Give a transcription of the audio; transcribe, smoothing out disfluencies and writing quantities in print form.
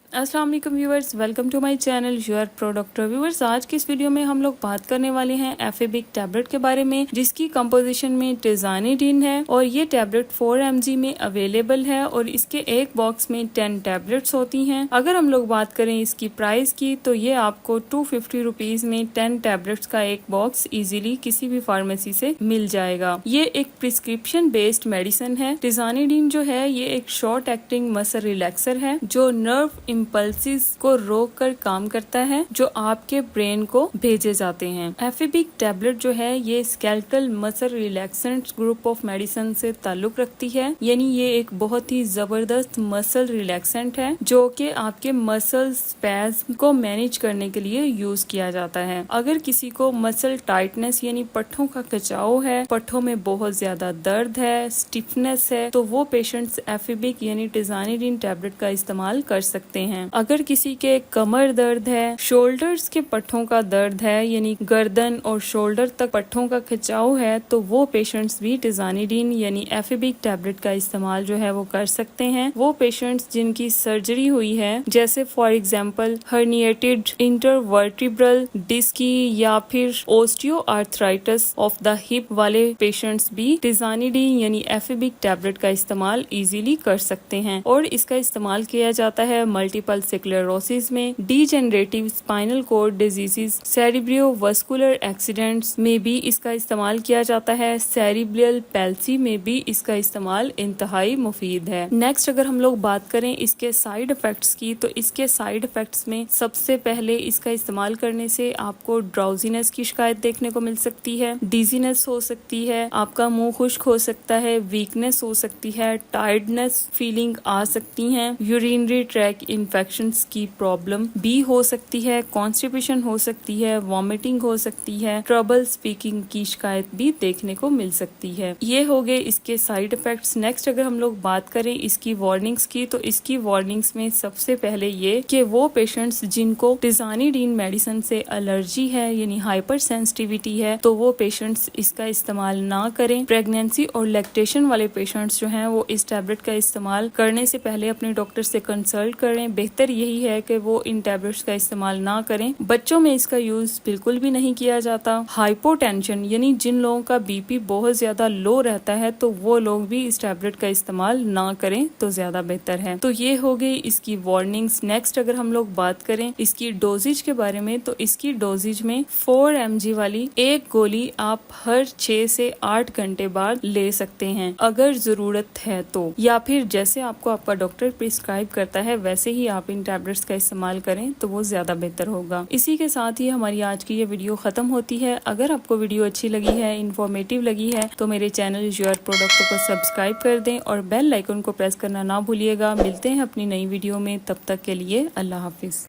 अस्सलाम वालेकुम viewers, welcome to my channel your pro doctor. Viewers, आज की इस वीडियो में हम लोग बात करने वाले हैं एफेबिक टैबलेट के बारे में, जिसकी कंपोजिशन में टिजानिडीन है और ये टैबलेट 4 mg में अवेलेबल है और इसके एक बॉक्स में 10 टैबलेट्स होती हैं। अगर हम लोग बात करें इसकी प्राइस की तो ये आपको 250 रुपीज में 10 टैबलेट्स का एक बॉक्स इजीली किसी भी फार्मेसी से मिल जाएगा। ये एक प्रिस्क्रिप्शन बेस्ड मेडिसिन है। टिजानिडीन जो है ये एक शॉर्ट एक्टिंग मसल रिलैक्सर है जो नर्व इम्पल्सिस को रोक कर काम करता है, जो आपके ब्रेन को भेजे जाते हैं। एफेबिक टैबलेट जो है ये skeletal muscle relaxant group of medicine से ताल्लुक रखती है, यानी ये एक बहुत ही जबरदस्त मसल रिलैक्सेंट है जो कि आपके मसल स्पैज्म को मैनेज करने के लिए यूज किया जाता है। अगर किसी को मसल टाइटनेस यानी पट्ठों का खिंचाव है, पट्ठों में बहुत ज्यादा दर्द है, स्टिफनेस है, तो वो पेशेंट्स एफेबिक यानी टिजानिडीन टैबलेट का इस्तेमाल कर सकते हैं। अगर किसी के कमर दर्द है, शोल्डर्स के पट्ठों का दर्द है यानी गर्दन और शोल्डर तक पट्ठों का खिंचाव है, तो वो पेशेंट्स भी टिजानिडीन यानी एफेबिक टैबलेट का इस्तेमाल जो है वो कर सकते हैं। वो पेशेंट्स जिनकी सर्जरी हुई है, जैसे for example herniated intervertebral disc की या फिर ओस्टियोआर्थराइटिस ऑफ द हिप वाले पेशेंट्स भी टिजानिडीन यानी एफेबिक टैबलेट का इस्तेमाल इजीली कर सकते हैं। और इसका इस्तेमाल किया जाता है मल्टीपल स्क्लेरोसिस में, degenerative spinal cord diseases, cerebrovascular accidents में भी इसका इस्तेमाल किया जाता है, सेरिब्रल पैल्सी में भी इसका इस्तेमाल इंतहाई मुफीद है। नेक्स्ट अगर हम लोग बात करें इसके साइड इफेक्ट्स की, तो इसके साइड इफेक्ट्स में सबसे पहले इसका इस्तेमाल करने से आपको ड्राउजीनेस की शिकायत देखने को मिल सकती है, डिजीनेस हो सकती है, आपका मुंह खुश्क हो सकता है, वीकनेस हो सकती है, टायर्डनेस फीलिंग आ सकती है, यूरिनरी ट्रैक इन्फेक्शंस की प्रॉब्लम भी हो सकती है, कॉन्स्टिपेशन हो सकती है, वॉमिटिंग हो सकती है, ट्रबल स्पीकिंग की शिकायत भी देखने को मिल सकती है। ये हो गए इसके साइड इफेक्ट्स। नेक्स्ट अगर हम लोग बात करें इसकी वार्निंग्स की, तो इसकी वार्निंग्स में सबसे पहले ये कि वो पेशेंट्स जिनको टिजानिडीन मेडिसिन से एलर्जी है यानी हाइपर सेंसिटिविटी है, तो वो पेशेंट्स इसका इस्तेमाल ना करें। प्रेगनेंसी और लैक्टेशन वाले पेशेंट्स जो हैं वो इस टैबलेट का इस्तेमाल करने से पहले अपने डॉक्टर से कंसल्ट करें। बेहतर यही है कि वो इन टैबलेट्स का इस्तेमाल ना करें। बच्चों में इसका यूज बिल्कुल भी नहीं किया जाता। हाइपोटेंशन यानी जिन लोगों का बीपी बहुत ज्यादा लो रहता है, तो वो लोग भी इस टैबलेट का इस्तेमाल ना करें तो ज्यादा बेहतर है। तो ये हो गई इसकी वार्निंग्स। नेक्स्ट अगर हम लोग बात करें इसकी डोजेज के बारे में, तो इसकी डोजेज में 4 mg वाली एक गोली आप हर 6 से 8 घंटे बाद ले सकते हैं अगर जरूरत है तो, या फिर जैसे आपको आपका डॉक्टर प्रिस्क्राइब करता है वैसे ही आप इन टैबलेट्स का इस्तेमाल करें तो वो ज्यादा बेहतर होगा। इसी के साथ ही हमारी आज की ये वीडियो खत्म होती है। अगर आपको वीडियो अच्छी लगी है, इंफॉर्मेटिव लगी है, तो मेरे चैनल योर प्रो डॉक्टर को सब्सक्राइब कर दें और बेल आइकन को प्रेस करना ना भूलिएगा। मिलते हैं अपनी नई वीडियो में, तब तक के लिए अल्लाह हाफिज।